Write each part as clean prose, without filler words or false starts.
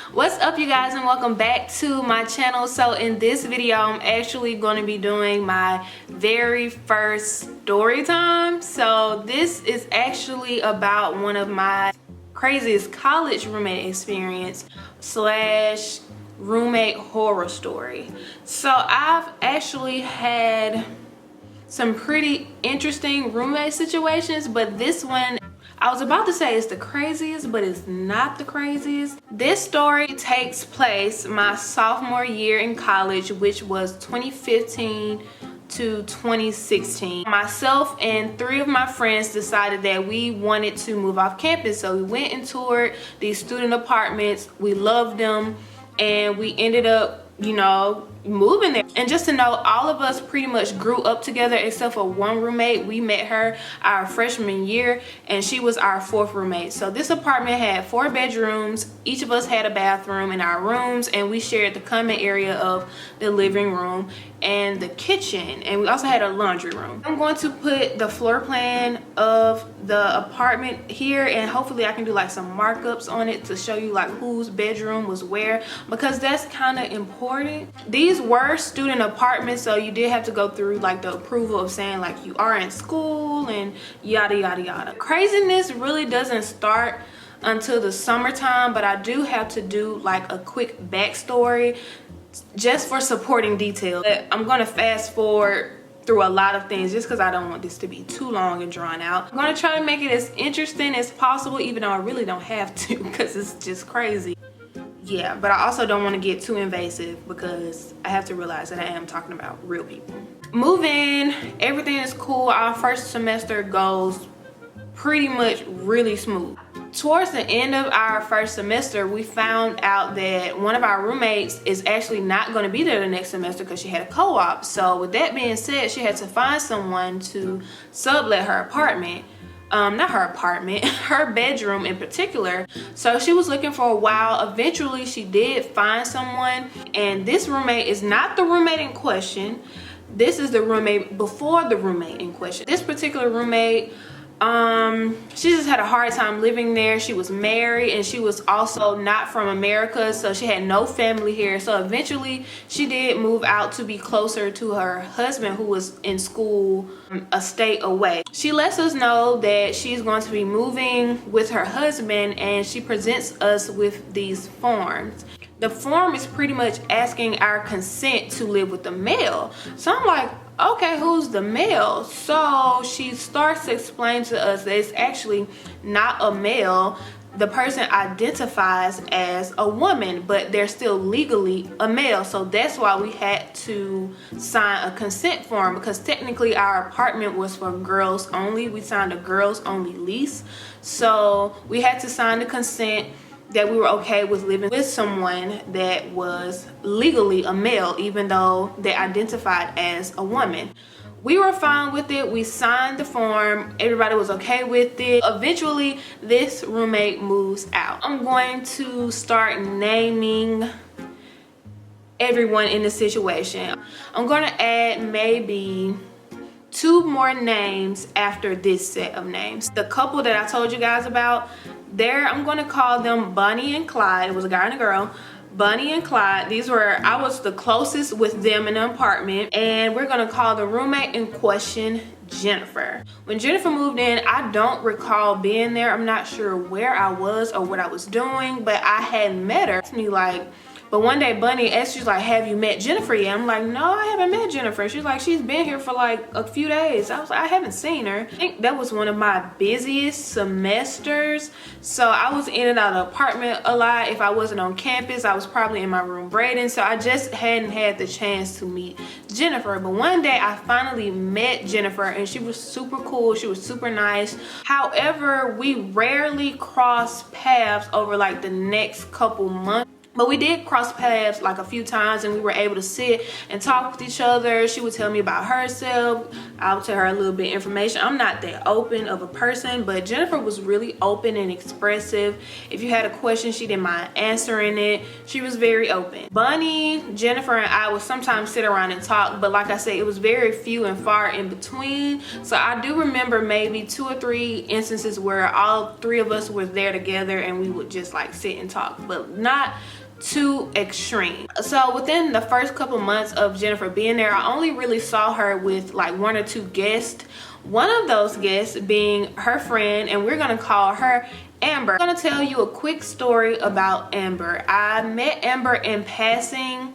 What's up, you guys, and welcome back to my channel. So in this video I'm actually going to be doing my very first story time. So this is actually about one of my craziest college roommate experience slash roommate horror story. So I've actually had some pretty interesting roommate situations, but this one, I was about to say it's the craziest, but it's not the craziest. This story takes place my sophomore year in college, which was 2015 to 2016. Myself and 3 of my friends decided that we wanted to move off campus, so we went and toured these student apartments. We loved them, and we ended up, moving there. And just to know, all of us pretty much grew up together except for one roommate. We met her our freshman year, and she was our 4th roommate. So this apartment had 4 bedrooms. Each of us had a bathroom in our rooms, and we shared the common area of the living room and the kitchen, and we also had a laundry room. I'm going to put the floor plan of the apartment here, and hopefully I can do like some markups on it to show you like whose bedroom was where, because that's kind of important. These were student apartments, so you did have to go through like the approval of saying like you are in school and yada yada yada. Craziness really doesn't start until the summertime, but I do have to do like a quick backstory just for supporting details. I'm gonna fast forward through a lot of things just because I don't want this to be too long and drawn out. I'm gonna try to make it as interesting as possible, even though I really don't have to because it's just crazy. Yeah, but I also don't want to get too invasive because I have to realize that I am talking about real people. Move in, everything is cool. Our first semester goes pretty much really smooth. Towards the end of our first semester, we found out that one of our roommates is actually not going to be there the next semester because she had a co-op. So with that being said, she had to find someone to sublet her apartment. Not her apartment, her bedroom in particular. So she was looking for a while. Eventually she did find someone, and this roommate is not the roommate in question. This is the roommate before the roommate in question. This particular roommate, she just had a hard time living there. She was married, and she was also not from America, so she had no family here. So eventually she did move out to be closer to her husband, who was in school a state away. She lets us know that she's going to be moving with her husband, and she presents us with these forms. The form is pretty much asking our consent to live with the male. So I'm like, okay, who's the male? So she starts to explain to us that it's actually not a male. The person identifies as a woman, but they're still legally a male. So that's why we had to sign a consent form, because technically our apartment was for girls only. We signed a girls only lease. So we had to sign the consent that we were okay with living with someone that was legally a male, even though they identified as a woman. We were fine with it. We signed the form. Everybody was okay with it. Eventually, this roommate moves out. I'm going to start naming everyone in the situation. I'm going to add maybe 2 more names after this set of names. The couple that I told you guys about, I'm going to call them Bunny and Clyde. It was a guy and a girl. Bunny and Clyde. I was the closest with them in the apartment, and we're going to call the roommate in question Jennifer. When Jennifer moved in, I don't recall being there. I'm not sure where I was or what I was doing, but I hadn't met her. But one day Bunny asked, she's like, have you met Jennifer yet? I'm like, no, I haven't met Jennifer. She's like, she's been here for like a few days. I was like, I haven't seen her. I think that was one of my busiest semesters. So I was in and out of the apartment a lot. If I wasn't on campus, I was probably in my room braiding. So I just hadn't had the chance to meet Jennifer. But one day I finally met Jennifer, and she was super cool. She was super nice. However, we rarely crossed paths over like the next couple months. But we did cross paths like a few times, and we were able to sit and talk with each other. She would tell me about herself. I would tell her a little bit of information. I'm not that open of a person, but Jennifer was really open and expressive. If you had a question, she didn't mind answering it. She was very open. Bunny, Jennifer, and I would sometimes sit around and talk, but like I said, it was very few and far in between. So I do remember maybe 2 or 3 instances where all 3 of us were there together and we would just like sit and talk, but not too extreme. So within the first couple months of Jennifer being there, I only really saw her with like 1 or 2 guests. One of those guests being her friend, and we're gonna call her Amber. I'm gonna tell you a quick story about Amber. I met Amber in passing.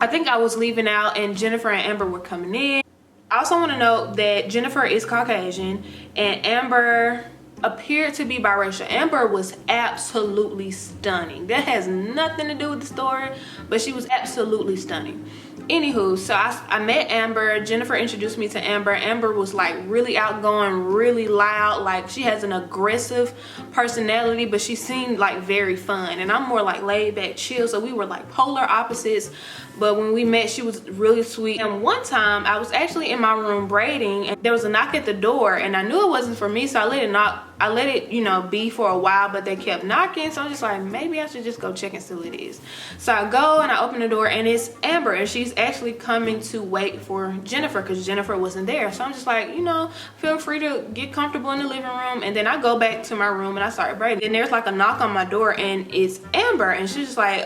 I think I was leaving out and Jennifer and Amber were coming in. I also want to note that Jennifer is Caucasian and Amber appeared to be biracial. Amber was absolutely stunning. That has nothing to do with the story, but she was absolutely stunning. Anywho, so I met Amber. Jennifer introduced me to Amber. Amber was like really outgoing, really loud. Like she has an aggressive personality, but she seemed like very fun. And I'm more like laid back, chill. So we were like polar opposites. But when we met, she was really sweet. And one time I was actually in my room braiding and there was a knock at the door and I knew it wasn't for me. So I let it, you know, be for a while, but they kept knocking. So I'm just like, maybe I should just go check and see what it is. So I go and I open the door and it's Amber, and she's actually coming to wait for Jennifer because Jennifer wasn't there. So I'm just like, you know, feel free to get comfortable in the living room. And then I go back to my room and I start braiding. And there's like a knock on my door and it's Amber, and she's just like,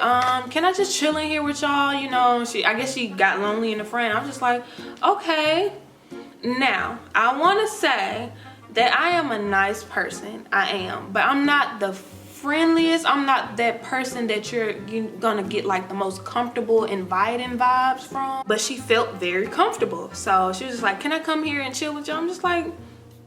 can I just chill in here with y'all? You know, I guess she got lonely in the front. I'm just like, okay. Now I want to say that I am a nice person. I am, but I'm not the friendliest. I'm not that person that you're gonna get like the most comfortable inviting vibes from. But she felt very comfortable, so she was just like, can I come here and chill with you? I'm just like,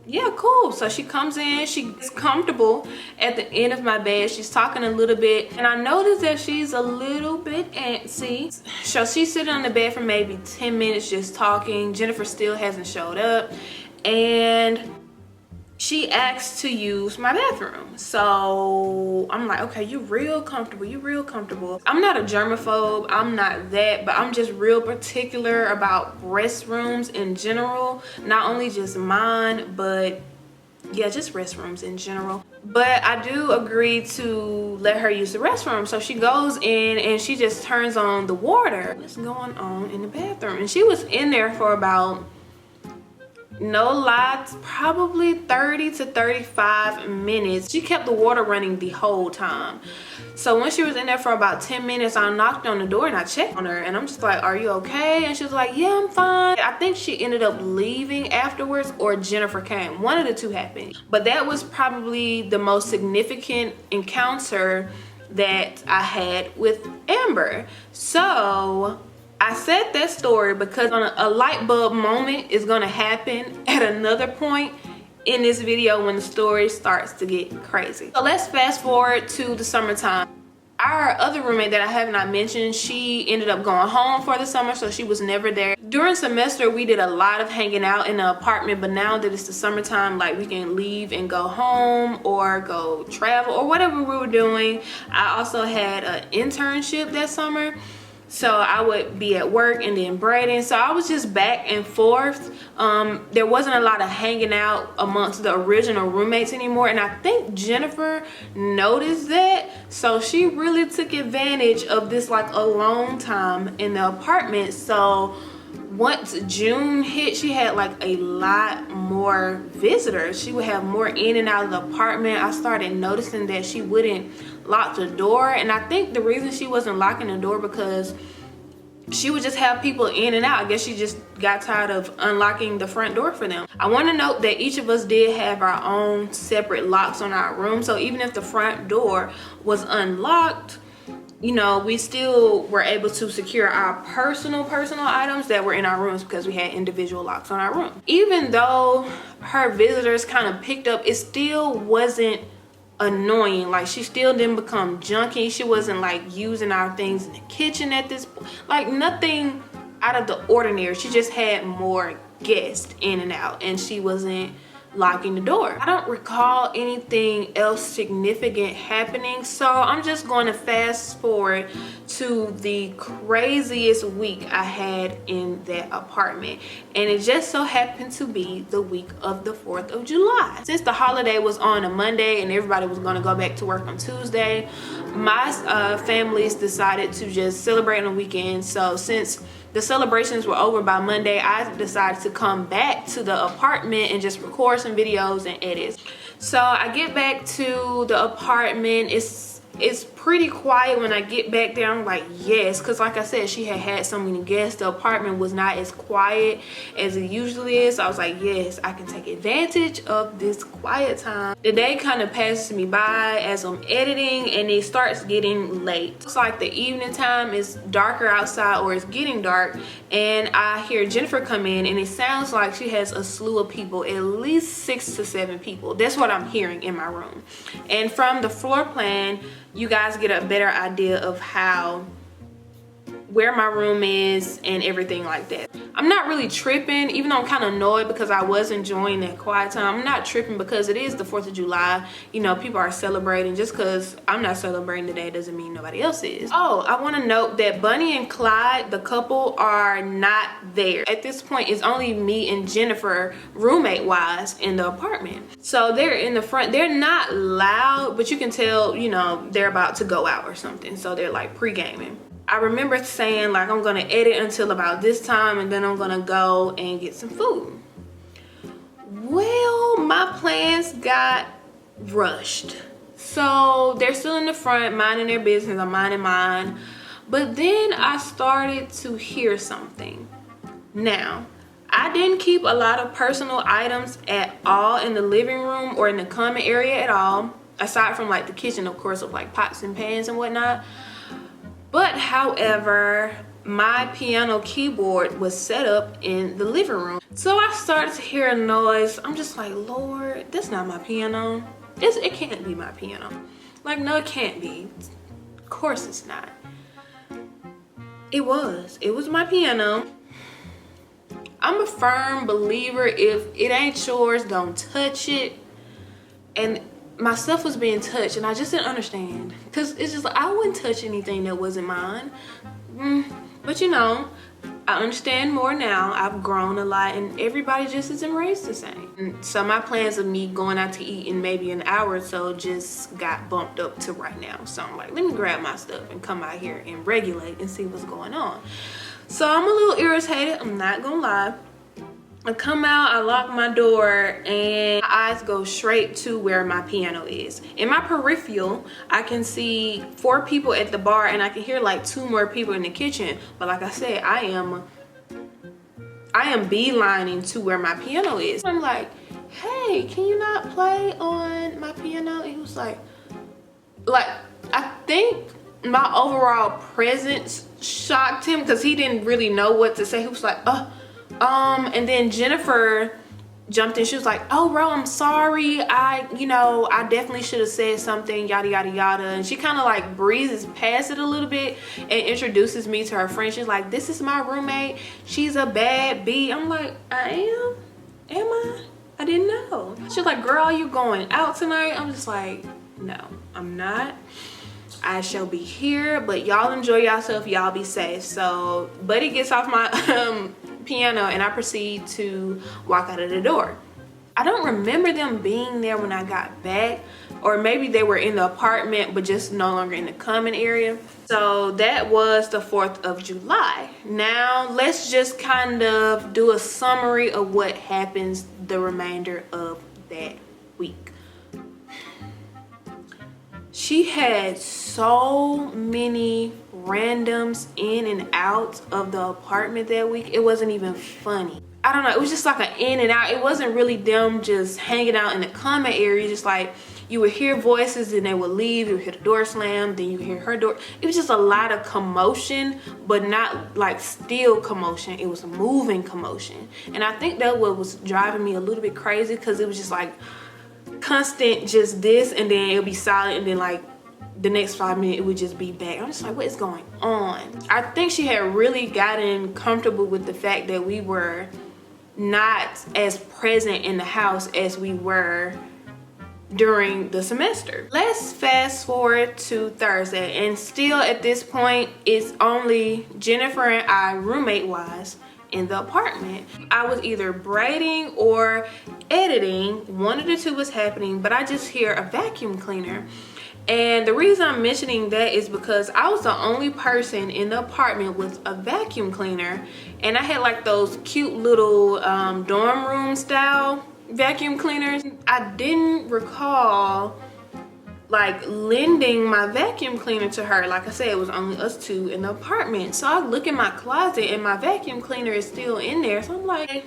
yeah, cool. So she comes in, she's comfortable at the end of my bed. She's talking a little bit and I noticed that she's a little bit antsy. So she's sitting on the bed for maybe 10 minutes just talking. Jennifer still hasn't showed up and she asked to use my bathroom. So I'm like, okay, you real comfortable, you real comfortable. I'm not a germaphobe, I'm not that, but I'm just real particular about restrooms in general. Not only just mine, but yeah, just restrooms in general. But I do agree to let her use the restroom. So she goes in and she just turns on the water. What's going on in the bathroom? And she was in there for about, no lies, probably 30 to 35 minutes. She kept the water running the whole time. So when she was in there for about 10 minutes, I knocked on the door and I checked on her and I'm just like, are you okay? And she was like, yeah, I'm fine. I think she ended up leaving afterwards or Jennifer came. One of the two happened. But that was probably the most significant encounter that I had with Amber. So I said that story because a light bulb moment is gonna happen at another point in this video when the story starts to get crazy. So let's fast forward to the summertime. Our other roommate that I have not mentioned, she ended up going home for the summer, so she was never there. During semester, we did a lot of hanging out in the apartment, but now that it's the summertime, like we can leave and go home or go travel or whatever we were doing. I also had an internship that summer. So I would be at work and then braiding. So I was just back and forth. There wasn't a lot of hanging out amongst the original roommates anymore. And I think Jennifer noticed that. So she really took advantage of this like alone time in the apartment. So once June hit, she had like a lot more visitors. She would have more in and out of the apartment. I started noticing that she wouldn't lock the door, and I think the reason she wasn't locking the door because she would just have people in and out. I guess she just got tired of unlocking the front door for them. I want to note that each of us did have our own separate locks on our room, so even if the front door was unlocked, you know, we still were able to secure our personal items that were in our rooms because we had individual locks on our room. Even though her visitors kind of picked up, it still wasn't annoying. Like, she still didn't become junky. She wasn't like using our things in the kitchen at this point. Like, nothing out of the ordinary. She just had more guests in and out, and she wasn't locking the door. I don't recall anything else significant happening, so I'm just going to fast forward to the craziest week I had in that apartment, and it just so happened to be the week of the 4th of July. Since the holiday was on a Monday and everybody was going to go back to work on Tuesday, my families decided to just celebrate on the weekend. So since the celebrations were over by Monday, I decided to come back to the apartment and just record some videos and edits. So I get back to the apartment. It's pretty quiet when I get back there. I'm like, yes, because like I said, she had so many guests. The apartment was not as quiet as it usually is. So I was like, yes, I can take advantage of this quiet time. The day kind of passes me by as I'm editing, and it starts getting late. It's like the evening time is darker outside, or it's getting dark, and I hear Jennifer come in, and it sounds like she has a slew of people, at least 6 to 7 people. That's what I'm hearing in my room. And from the floor plan, you guys get a better idea of where my room is and everything like that. I'm not really tripping, even though I'm kind of annoyed because I was enjoying that quiet time. I'm not tripping because it is the 4th of July. You know, people are celebrating. Just because I'm not celebrating today doesn't mean nobody else is. Oh, I want to note that Bunny and Clyde, the couple, are not there. At this point, it's only me and Jennifer, roommate-wise, in the apartment. So they're in the front. They're not loud, but you can tell, you know, they're about to go out or something. So they're like pre-gaming. I remember saying, like, I'm gonna edit until about this time, and then I'm gonna go and get some food. Well, my plans got rushed. So they're still in the front minding their business. I'm minding mine. But then I started to hear something. Now, I didn't keep a lot of personal items at all in the living room or in the common area at all, aside from like the kitchen, of course, of like pots and pans and whatnot. But however, my piano keyboard was set up in the living room. So I started to hear a noise. I'm just like, Lord, that's not my piano. It can't be my piano. Like, no, it can't be. Of course it's not. It was my piano. I'm a firm believer, if it ain't yours, don't touch it. And my stuff was being touched, and I just didn't understand, because it's just like, I wouldn't touch anything that wasn't mine. But you know, I understand more now. I've grown a lot, and everybody just isn't raised the same. And so my plans of me going out to eat in maybe an hour or so just got bumped up to right now. So I'm like, let me grab my stuff and come out here and regulate and see what's going on. So I'm a little irritated, I'm not gonna lie. I come out, I lock my door, and my eyes go straight to where my piano is. In my peripheral, I can see 4 people at the bar, and I can hear like 2 more people in the kitchen. But like I said, I am beelining to where my piano is. I'm like, hey, can you not play on my piano? And he was like, I think my overall presence shocked him, because he didn't really know what to say. He was like, and then Jennifer jumped in. She was like, oh bro, I'm sorry, I definitely should have said something, yada yada yada. And she kind of like breezes past it a little bit and introduces me to her friend. She's like, this is my roommate, she's a bad bee. I'm like, am I didn't know. She's like, girl, are you going out tonight? I'm just like, no, I'm not. I shall be here, but y'all enjoy yourself, y'all be safe. So Buddy gets off my piano, and I proceed to walk out of the door. I don't remember them being there when I got back, or maybe they were in the apartment but just no longer in the common area. So that was the 4th of July. Now let's just kind of do a summary of what happens the remainder of that week. She had so many randoms in and out of the apartment that week. It wasn't even funny. I don't know, it was just like an in and out. It wasn't really them just hanging out in the common area. Just like, you would hear voices and they would leave. You would hear the door slam, then you would hear her door. It was just a lot of commotion, but not like still commotion. It was moving commotion. And I think that what was driving me a little bit crazy, because it was just like constant just this, and then it'll be silent, and then like the next 5 minutes it would just be back. I'm just like, what is going on? I think she had really gotten comfortable with the fact that we were not as present in the house as we were during the semester. Let's fast forward to Thursday, and still at this point it's only Jennifer and I, roommate wise, in the apartment. I was either braiding or editing, one of the two was happening, but I just hear a vacuum cleaner. And the reason I'm mentioning that is because I was the only person in the apartment with a vacuum cleaner, and I had like those cute little dorm room style vacuum cleaners. I didn't recall like lending my vacuum cleaner to her. Like I said, it was only us two in the apartment. So I look in my closet and my vacuum cleaner is still in there. So I'm like,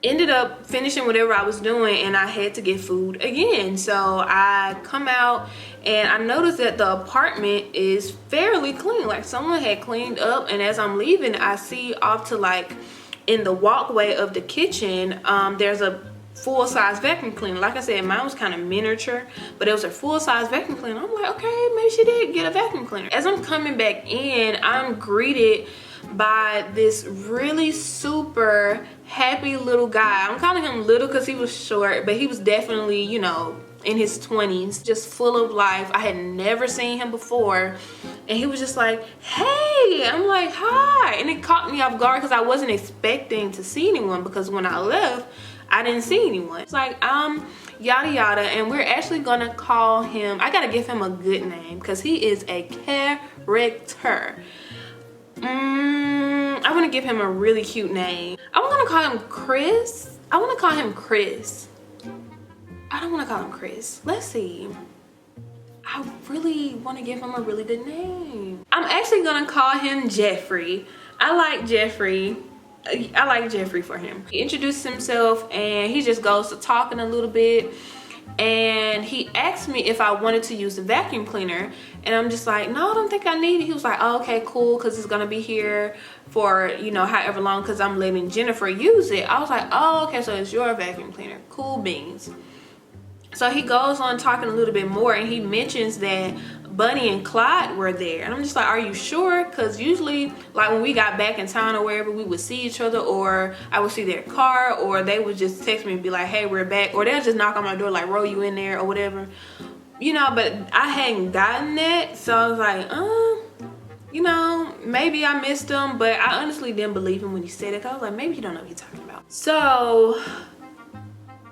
ended up finishing whatever I was doing, and I had to get food again. So I come out and I noticed that the apartment is fairly clean. Like someone had cleaned up, and as I'm leaving, I see off to like in the walkway of the kitchen, there's a full-size vacuum cleaner. Like I said, mine was kind of miniature, but it was a full-size vacuum cleaner. I'm like, okay, maybe she did get a vacuum cleaner. As I'm coming back in, I'm greeted by this really super happy little guy. I'm calling him little because he was short, but he was definitely, you know, in his 20s, just full of life. I had never seen him before, and he was just like, hey. I'm like, hi. And it caught me off guard because I wasn't expecting to see anyone, because when I left I didn't see anyone. It's like, yada yada, and we're actually gonna call him, I gotta give him a good name because he is a character. I want to give him a really cute name. I'm gonna call him Chris. I want to call him Chris. I don't want to call him Chris. Let's see. I really want to give him a really good name. I'm actually gonna call him Jeffrey. I like Jeffrey for him. He introduced himself and he just goes to talking a little bit, and he asked me if I wanted to use the vacuum cleaner, and I'm just like, no, I don't think I need it. He was like, oh, okay, cool, because it's gonna be here for, you know, however long, because I'm letting Jennifer use it. I was like, oh, okay, so it's your vacuum cleaner. Cool beans. So he goes on talking a little bit more, and he mentions that Bunny and Clyde were there, and I'm just like, are you sure? Because usually, like when we got back in town or wherever, we would see each other, or I would see their car, or they would just text me and be like, hey, we're back, or they'll just knock on my door like, roll you in there or whatever, you know. But I hadn't gotten that, so I was like, you know, maybe I missed him. But I honestly didn't believe him when he said it. I was like, maybe he don't know what he's talking about. So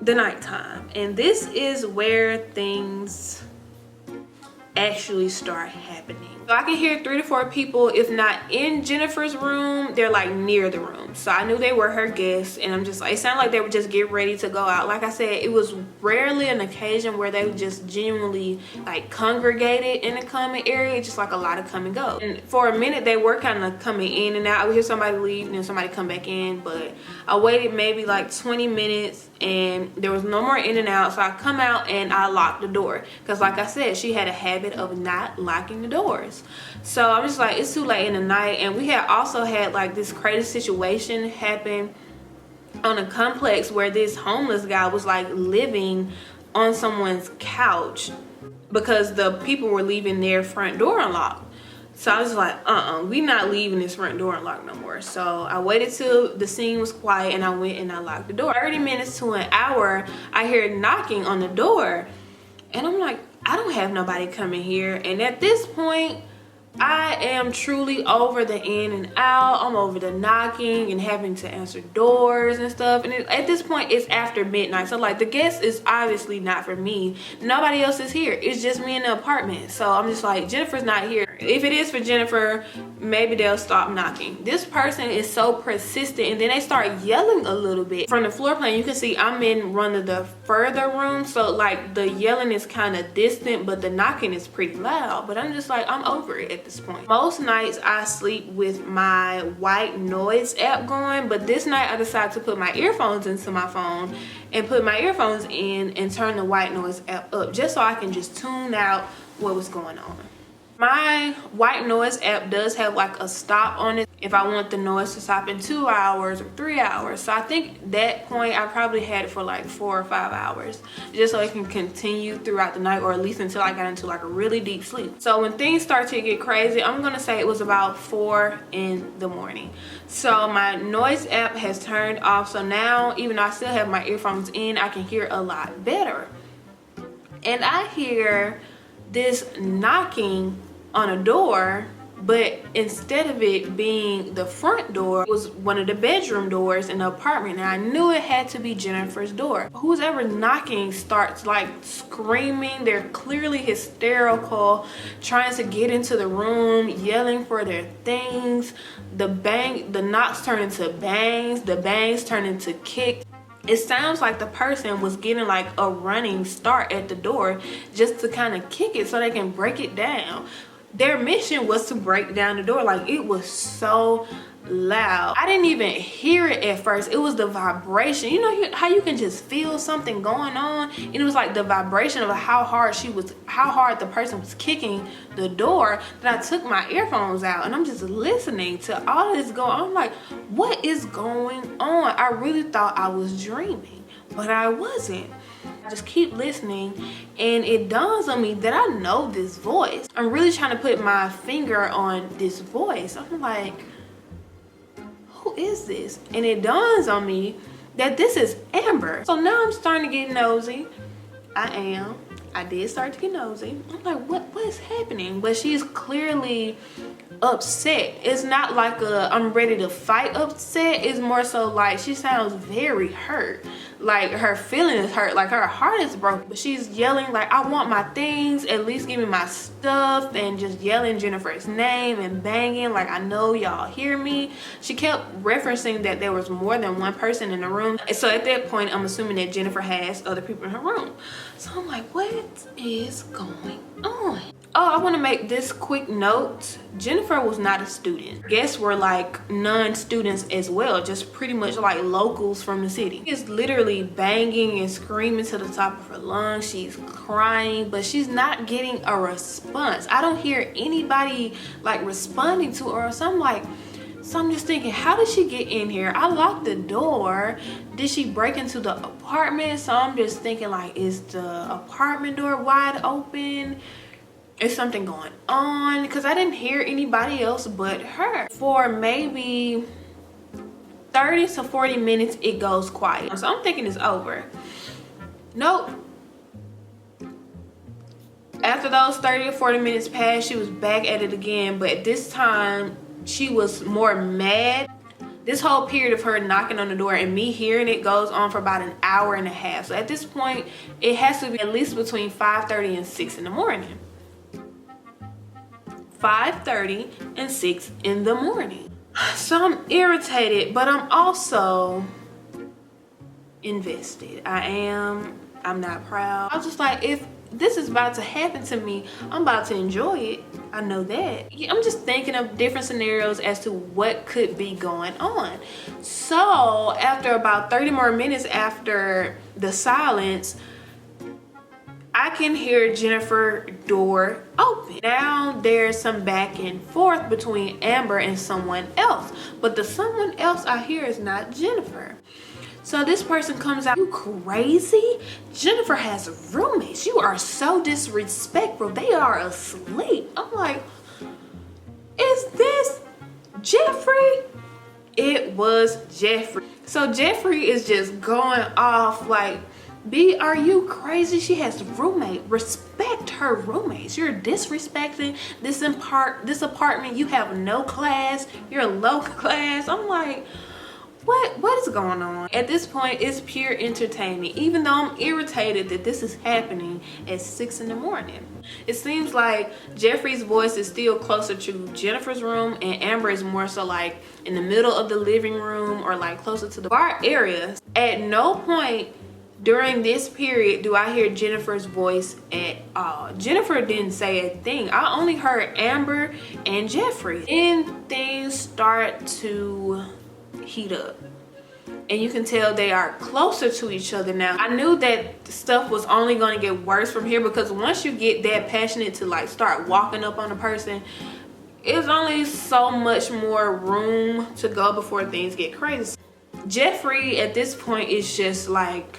the nighttime, and this is where things actually start happening. So I can hear 3 to 4 people, if not in Jennifer's room, they're like near the room. So I knew they were her guests, and I'm just like, it sounded like they would just get ready to go out. Like I said, it was rarely an occasion where they would just genuinely like congregated in the common area, just like a lot of come and go. And for a minute they were kind of coming in and out. I would hear somebody leave and then somebody come back in, but I waited maybe like 20 minutes and there was no more in and out. So I come out and I locked the door, because like I said, she had a habit of not locking the doors. So I'm just like, it's too late in the night. And we had also had like this crazy situation happen on a complex where this homeless guy was like living on someone's couch because the people were leaving their front door unlocked. So I was like, we not leaving this front door unlocked no more. So I waited till the scene was quiet and I went and I locked the door. 30 minutes to an hour, I hear knocking on the door, and I'm like, I don't have nobody coming here. And at this point, I am truly over the in and out. I'm over the knocking and having to answer doors and stuff. And at this point, it's after midnight. So like, the guest is obviously not for me. Nobody else is here. It's just me in the apartment. So I'm just like, Jennifer's not here. If it is for Jennifer, maybe they'll stop knocking. This person is so persistent, and then they start yelling a little bit. From the floor plan, you can see I'm in one of the further rooms. So like, the yelling is kind of distant, but the knocking is pretty loud. But I'm just like, I'm over it at this point. Most nights I sleep with my white noise app going, but this night I decided to put my earphones into my phone and put my earphones in and turn the white noise app up, just so I can just tune out what was going on. My white noise app does have like a stop on it if I want the noise to stop in 2 hours or 3 hours. So I think that point I probably had it for like 4 or 5 hours, just so it can continue throughout the night, or at least until I got into like a really deep sleep. So when things start to get crazy, I'm gonna say it was about 4 in the morning. So my noise app has turned off, so now even though I still have my earphones in, I can hear a lot better. And I hear this knocking on a door, but instead of it being the front door, it was one of the bedroom doors in the apartment, and I knew it had to be Jennifer's door. Who's ever knocking starts like screaming. They're clearly hysterical, trying to get into the room, yelling for their things. The knocks turn into bangs, the bangs turn into kicks. It sounds like the person was getting like a running start at the door just to kind of kick it so they can break it down. Their mission was to break down the door. Like, it was so loud. I didn't even hear it at first. It was the vibration. You know how you can just feel something going on? And it was like the vibration of how hard the person was kicking the door, that I took my earphones out and I'm just listening to all this going on. I'm like, what is going on? I really thought I was dreaming, but I wasn't. I just keep listening, and it dawns on me that I know this voice. I'm really trying to put my finger on this voice. I'm like, who is this? And it dawns on me that this is Amber. So now I'm starting to get nosy. I did start to get nosy. I'm like, what is happening? But she's clearly upset. It's not like I'm ready to fight upset. It's more so like she sounds very hurt. Like her feeling is hurt, like her heart is broken. But she's yelling like, I want my things, at least give me my stuff, and just yelling Jennifer's name and banging like, I know y'all hear me. She kept referencing that there was more than one person in the room. And so at that point, I'm assuming that Jennifer has other people in her room. So I'm like, what is going on? Oh, I want to make this quick note. Jennifer was not a student. Guests were like non-students as well, just pretty much like locals from the city. She's literally banging and screaming to the top of her lungs. She's crying, but she's not getting a response. I don't hear anybody like responding to her. So I'm just thinking, how did she get in here? I locked the door. Did she break into the apartment? So I'm just thinking, like, is the apartment door wide open? Is something going on? Because I didn't hear anybody else but her. For maybe 30 to 40 minutes, it goes quiet. So I'm thinking it's over. Nope. After those 30 or 40 minutes passed, she was back at it again, but this time she was more mad. This whole period of her knocking on the door and me hearing it goes on for about an hour and a half. So at this point, it has to be at least between 5:30 and 6 in the morning. 5:30 and 6 in the morning. So I'm irritated, but I'm also invested. I'm not proud. I was just like, if this is about to happen to me, I'm about to enjoy it. I know that. I'm just thinking of different scenarios as to what could be going on. So after about 30 more minutes after the silence, I can hear Jennifer's door open. Now there's some back and forth between Amber and someone else, but the someone else I hear is not Jennifer. So this person comes out, you crazy? Jennifer has roommates. You are so disrespectful. They are asleep. I'm like, is this Jeffrey? It was Jeffrey. So Jeffrey is just going off like, B, are you crazy? She has a roommate. Respect her roommates. You're disrespecting this apartment. You have no class. You're low class. I'm like, what is going on? At this point, it's pure entertainment, even though I'm irritated that this is happening at 6 in the morning. It seems like Jeffrey's voice is still closer to Jennifer's room, and Amber is more so like in the middle of the living room or like closer to the bar area. At no point during this period do I hear Jennifer's voice at all. Jennifer didn't say a thing. I only heard Amber and Jeffrey. Then things start to heat up. and you can tell they are closer to each other now. I knew that stuff was only going to get worse from here, because once you get that passionate to like start walking up on a person, it's only so much more room to go before things get crazy. Jeffrey at this point is just like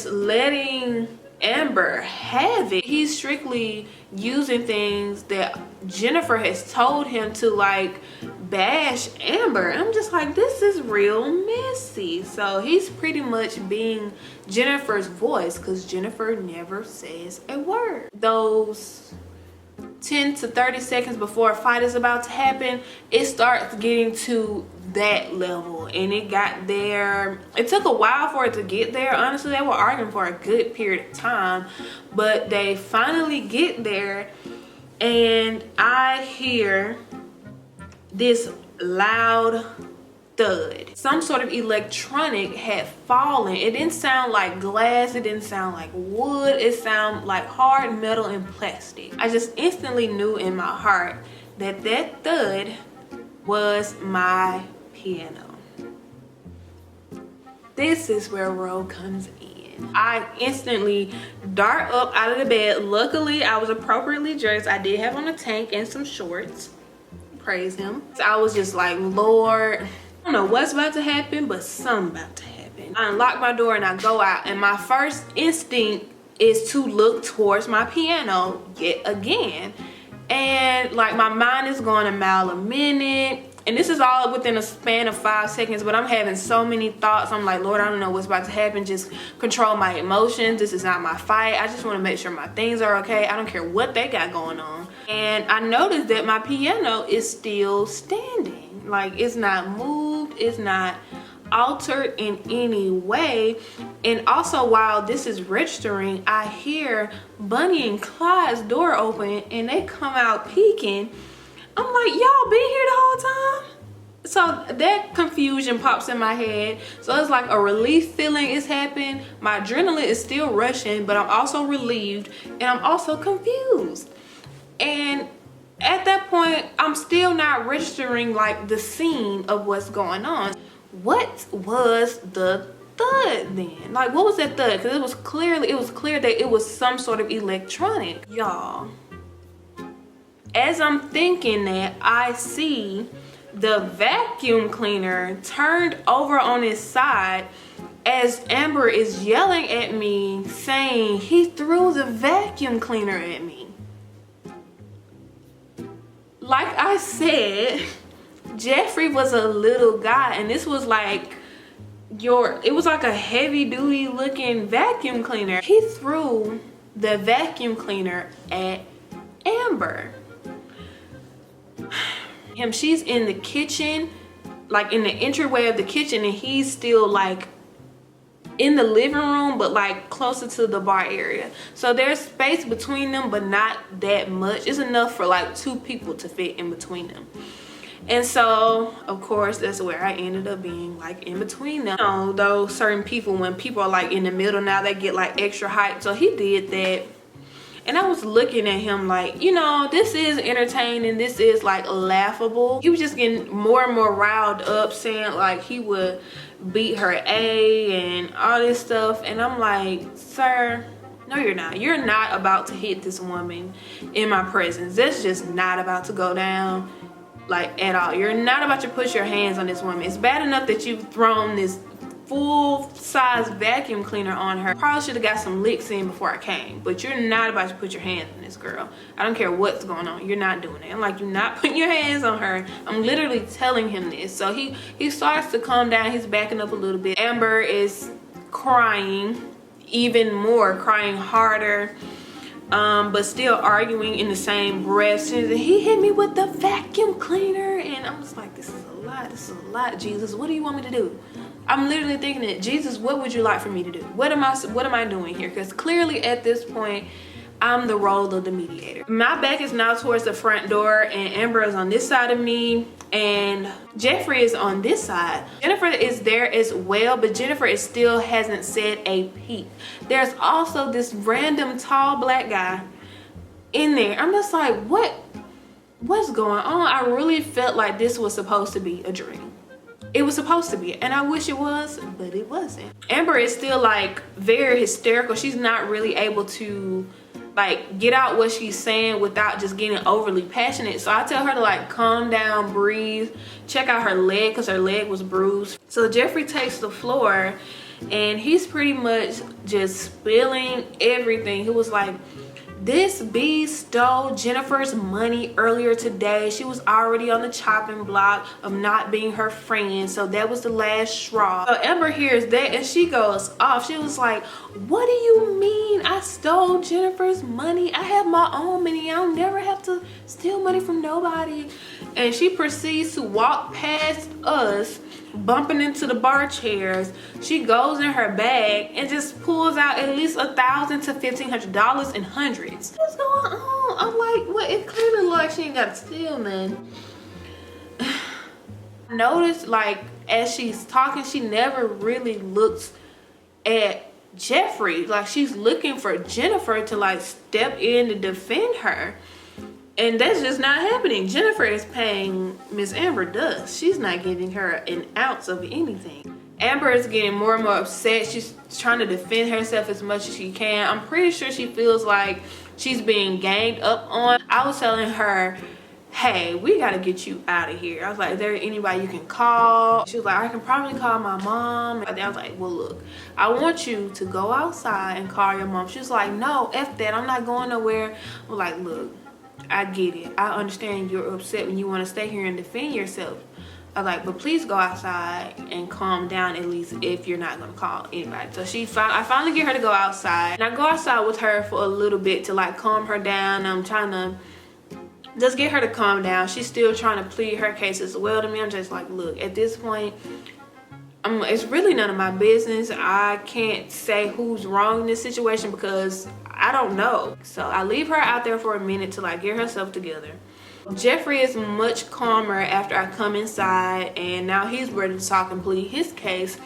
letting Amber have it. He's strictly using things that Jennifer has told him to like bash Amber. I'm just like, this is real messy. So he's pretty much being Jennifer's voice, because Jennifer never says a word. Those 10 to 30 seconds before a fight is about to happen, it starts getting to that level, and it got there. It took a while for it to get there. Honestly, they were arguing for a good period of time, but they finally get there, and I hear this loud thud. Some sort of electronic had fallen. It didn't sound like glass, it didn't sound like wood, it sounded like hard metal and plastic. I just instantly knew in my heart that that thud was my piano. This is where Ro comes in. I instantly dart up out of the bed. Luckily, I was appropriately dressed. I did have on a tank and some shorts. Praise him. So I was just like, Lord, I don't know what's about to happen, but something about to happen. I unlock my door and I go out, and my first instinct is to look towards my piano yet again. And like my mind is going a mile a minute. And this is all within a span of 5 seconds, but I'm having so many thoughts. I'm like, Lord, I don't know what's about to happen. Just control my emotions. This is not my fight. I just want to make sure my things are okay. I don't care what they got going on. And I noticed that my piano is still standing. Like, it's not moved. It's not altered in any way. And also, while this is registering, I hear Bunny and Clyde's door open, and they come out peeking. I'm like, y'all been here the whole time? So that confusion pops in my head. So it's like a relief feeling is happening. My adrenaline is still rushing, but I'm also relieved, and I'm also confused. And at that point, I'm still not registering like the scene of what's going on. What was the thud then? Like, what was that thud? Because it was clear that it was some sort of electronic. Y'all, as I'm thinking that, I see the vacuum cleaner turned over on its side as Amber is yelling at me, saying he threw the vacuum cleaner at me. Like I said, Jeffrey was a little guy, and this was like it was like a heavy duty looking vacuum cleaner. He threw the vacuum cleaner at Amber. She's in the kitchen, like in the entryway of the kitchen, and he's still like in the living room, but like closer to the bar area. So there's space between them, but not that much. It's enough for like 2 people to fit in between them. And so, of course, that's where I ended up being, like in between them. You know, those certain people, when people are like in the middle now, they get like extra hype. So he did that. And I was looking at him like, you know, this is entertaining. This is like laughable. He was just getting more and more riled up, saying like he would beat her A and all this stuff. And I'm like, sir, no, you're not. You're not about to hit this woman in my presence. That's just not about to go down, like, at all. You're not about to put your hands on this woman. It's bad enough that you've thrown this full-size vacuum cleaner on her. Probably should have got some licks in before I came, but you're not about to put your hands on this girl. I don't care what's going on. You're not doing it. I'm like, you're not putting your hands on her. I'm literally telling him this. So he starts to calm down. He's backing up a little bit. Amber is crying even more, crying harder, but still arguing in the same breath. He hit me with the vacuum cleaner, and I'm just like, this is a lot. This is a lot, Jesus. What do you want me to do? I'm literally thinking that, Jesus, what would you like for me to do? What am I doing here? Because clearly at this point, I'm the role of the mediator. My back is now towards the front door, and Amber is on this side of me, and Jeffrey is on this side. Jennifer is there as well, but Jennifer still hasn't said a peep. There's also this random tall black guy in there. I'm just like, what's going on? I really felt like this was supposed to be a dream. it was supposed to be, and I wish it was, but it wasn't. Amber is still like very hysterical. She's not really able to like get out what she's saying without just getting overly passionate. So I tell her to like calm down, breathe, check out her leg because her leg was bruised. So Jeffrey takes the floor and he's pretty much just spilling everything. He was like, this bee stole Jennifer's money earlier today. She was already on the chopping block of not being her friend, so that was the last straw. So Amber hears that and she goes off. She was like, what do you mean I stole Jennifer's money? I have my own money. I'll never have to steal money from nobody. And she proceeds to walk past us, bumping into the bar chairs. She goes in her bag and just pulls out at least $1,000 to $1,500 in hundreds. What's going on? I'm like, what? It clearly looks like she ain't got to steal none. Notice, like, as she's talking, she never really looks at Jeffrey. Like, she's looking for Jennifer to like step in to defend her. And that's just not happening. Jennifer is paying Miss Amber dust. She's not giving her an ounce of anything. Amber is getting more and more upset. She's trying to defend herself as much as she can. I'm pretty sure she feels like she's being ganged up on. I was telling her, hey, we gotta get you out of here. I was like, is there anybody you can call? She was like, I can probably call my mom. And I was like, well, look, I want you to go outside and call your mom. She was like, no, F that, I'm not going nowhere. I was like, look, I get it. I understand you're upset when you want to stay here and defend yourself. I was like, but please go outside and calm down, at least if you're not going to call anybody. So I finally get her to go outside. And I go outside with her for a little bit to like calm her down. I'm trying to just get her to calm down. She's still trying to plead her case as well to me. I'm just like, look, at this point, it's really none of my business. I can't say who's wrong in this situation because I don't know. So I leave her out there for a minute to like get herself together. Jeffrey is much calmer after I come inside, and now he's ready to talk and plead his case.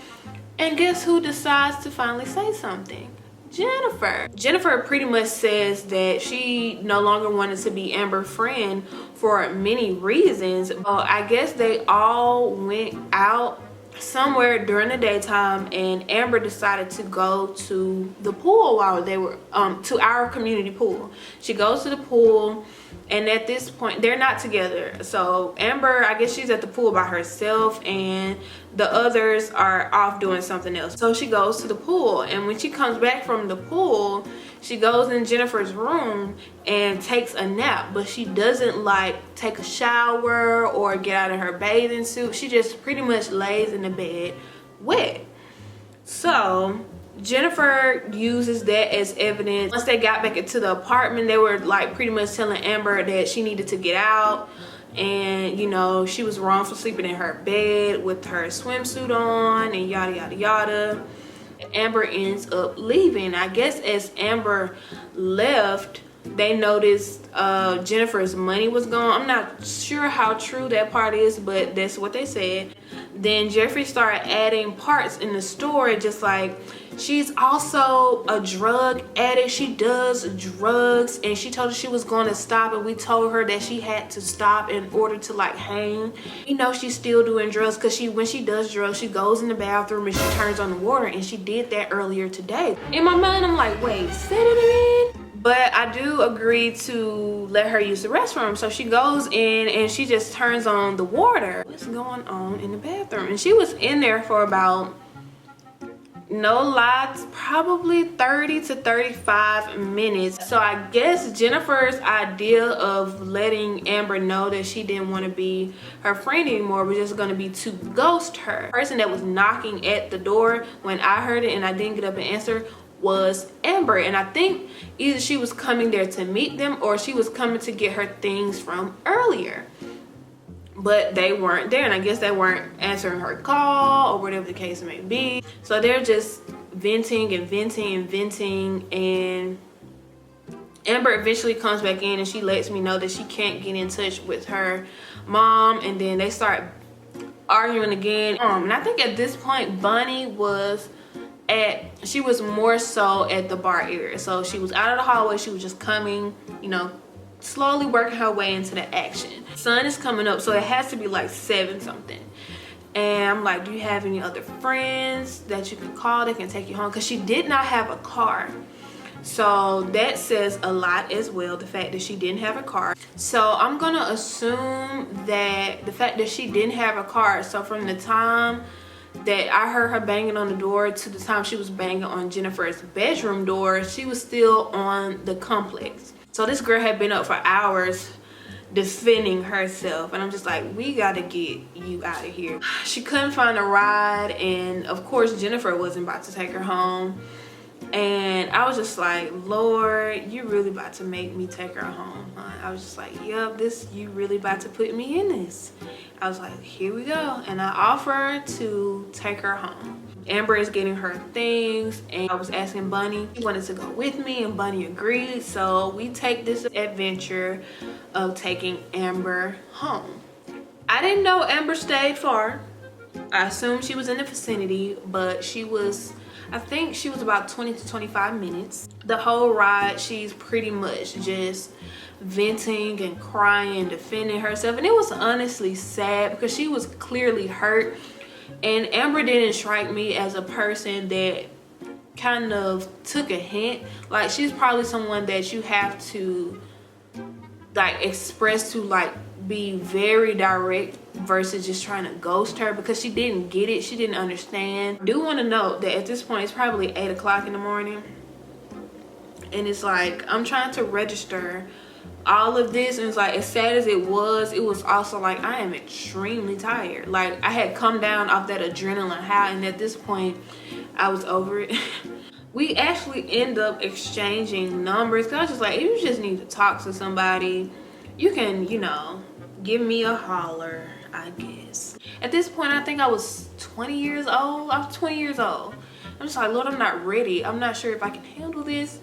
And guess who decides to finally say something? Jennifer. Jennifer pretty much says that she no longer wanted to be Amber's friend for many reasons. I guess they all went out somewhere during the daytime, and Amber decided to go to the pool while they were to our community pool. She goes to the pool, and at this point they're not together. So Amber, I guess she's at the pool by herself and the others are off doing something else. So she goes to the pool, and when she comes back from the pool, she goes in Jennifer's room and takes a nap, but she doesn't like take a shower or get out of her bathing suit. She just pretty much lays in the bed wet. So Jennifer uses that as evidence. Once they got back into the apartment, they were like pretty much telling Amber that she needed to get out, and you know, she was wrong for sleeping in her bed with her swimsuit on and yada yada yada. Amber ends up leaving. I guess as Amber left, they noticed Jennifer's money was gone. I'm not sure how true that part is, but that's what they said. Then Jeffrey started adding parts in the story, just like she's also a drug addict. She does drugs, and she told us she was going to stop, and we told her that she had to stop in order to like hang. You know, she's still doing drugs because when she does drugs, she goes in the bathroom and she turns on the water, and she did that earlier today. In my mind, I'm like, wait, say it again? But I do agree to let her use the restroom. So she goes in and she just turns on the water. What's going on in the bathroom? And she was in there for about, no lies, probably 30 to 35 minutes. So I guess Jennifer's idea of letting Amber know that she didn't want to be her friend anymore was just going to be to ghost her. The person that was knocking at the door when I heard it and I didn't get up and answer was Amber, and I think either she was coming there to meet them or she was coming to get her things from earlier, but they weren't there, and I guess they weren't answering her call or whatever the case may be. So they're just venting and venting and venting, and Amber eventually comes back in and she lets me know that she can't get in touch with her mom, and then they start arguing again. And I think at this point Bunny was she was more so at the bar area. So she was out of the hallway, she was just coming, you know, slowly working her way into the action. Sun is coming up, so it has to be like 7 something. And I'm like, do you have any other friends that you can call that can take you home? Because she did not have a car. So that says a lot as well, the fact that she didn't have a car. So I'm gonna assume that the fact that she didn't have a car, so from the time that I heard her banging on the door to the time she was banging on Jennifer's bedroom door, she was still on the complex. So this girl had been up for hours defending herself, and I'm just like, we gotta get you out of here. She couldn't find a ride, and of course Jennifer wasn't about to take her home. And I was just like, Lord, you really about to make me take her home, huh? I was just like, yep, you really about to put me in this. I was like, here we go. And I offered to take her home. Amber is getting her things, and I was asking Bunny, she wanted to go with me, and Bunny agreed. So we take this adventure of taking Amber home. I didn't know Amber stayed far. I assumed she was in the vicinity, but I think she was about 20 to 25 minutes. The whole ride, she's pretty much just venting and crying, defending herself. And it was honestly sad because she was clearly hurt. And Amber didn't strike me as a person that kind of took a hint. Like, she's probably someone that you have to like express to, like be very direct versus just trying to ghost her, because she didn't get it. She didn't understand. I do want to note that at this point it's probably 8 o'clock in the morning, and it's like I'm trying to register all of this, and it's like, as sad as it was also like I am extremely tired. Like, I had come down off that adrenaline high, and at this point I was over it. We actually end up exchanging numbers, because I was just like, if you just need to talk to somebody, you can, you know, give me a holler, I guess. At this point, I think I was 20 years old. I was 20 years old. I'm just like, Lord, I'm not ready. I'm not sure if I can handle this.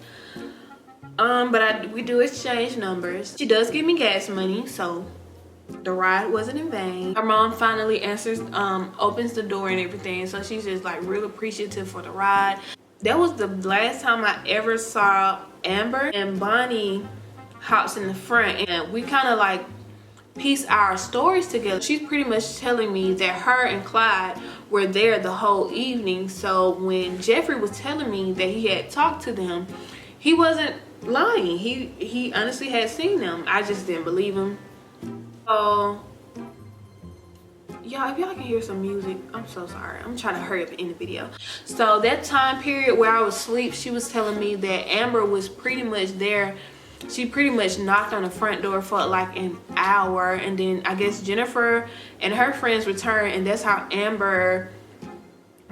But we do exchange numbers. She does give me gas money, so the ride wasn't in vain. Her mom finally opens the door and everything, so she's just like real appreciative for the ride. That was the last time I ever saw Amber, and Bonnie hops in the front, and we kind of like piece our stories together. She's pretty much telling me that her and Clyde were there the whole evening. So when Jeffrey was telling me that he had talked to them, he wasn't lying. He honestly had seen them. I just didn't believe him. So y'all, if y'all can hear some music, I'm so sorry. I'm trying to hurry up and end the video. So that time period where I was asleep, she was telling me that Amber was pretty much there. She pretty much knocked on the front door for like an hour, and then I guess Jennifer and her friends returned, and that's how Amber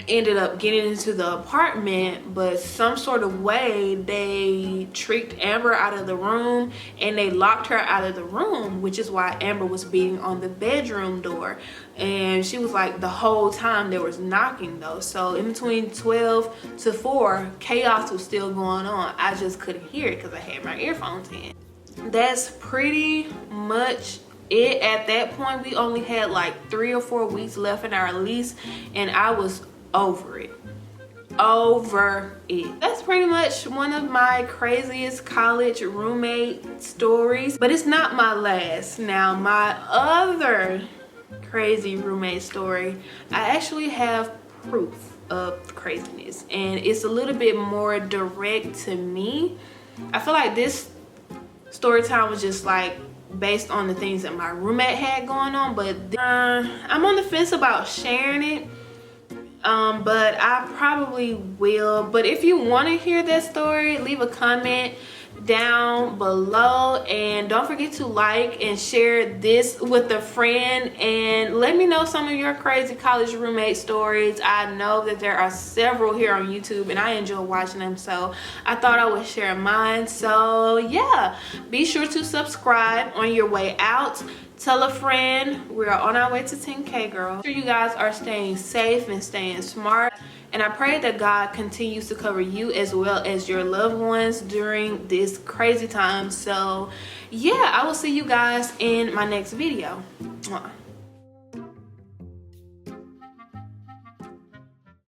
ended up getting into the apartment. But some sort of way they tricked Amber out of the room, and they locked her out of the room, which is why Amber was beating on the bedroom door. And she was like, the whole time there was knocking though. So in between 12 to 4, chaos was still going on. I just couldn't hear it because I had my earphones in. That's pretty much it. At that point, we only had like 3 or 4 weeks left in our lease, and I was over it. That's pretty much one of my craziest college roommate stories, but it's not my last. Now, my other crazy roommate story, I actually have proof of craziness, and it's a little bit more direct to me. I feel like this story time was just like based on the things that my roommate had going on, but I'm on the fence about sharing it. But I probably will. But if you want to hear that story, leave a comment down below, and don't forget to like and share this with a friend, and let me know some of your crazy college roommate stories. I know that there are several here on YouTube, and I enjoy watching them, so I thought I would share mine. So yeah, be sure to subscribe on your way out. Tell a friend. We're on our way to 10K, girl. Make sure you guys are staying safe and staying smart, and I pray that God continues to cover you as well as your loved ones during this crazy time. So yeah, I will see you guys in my next video. Mwah.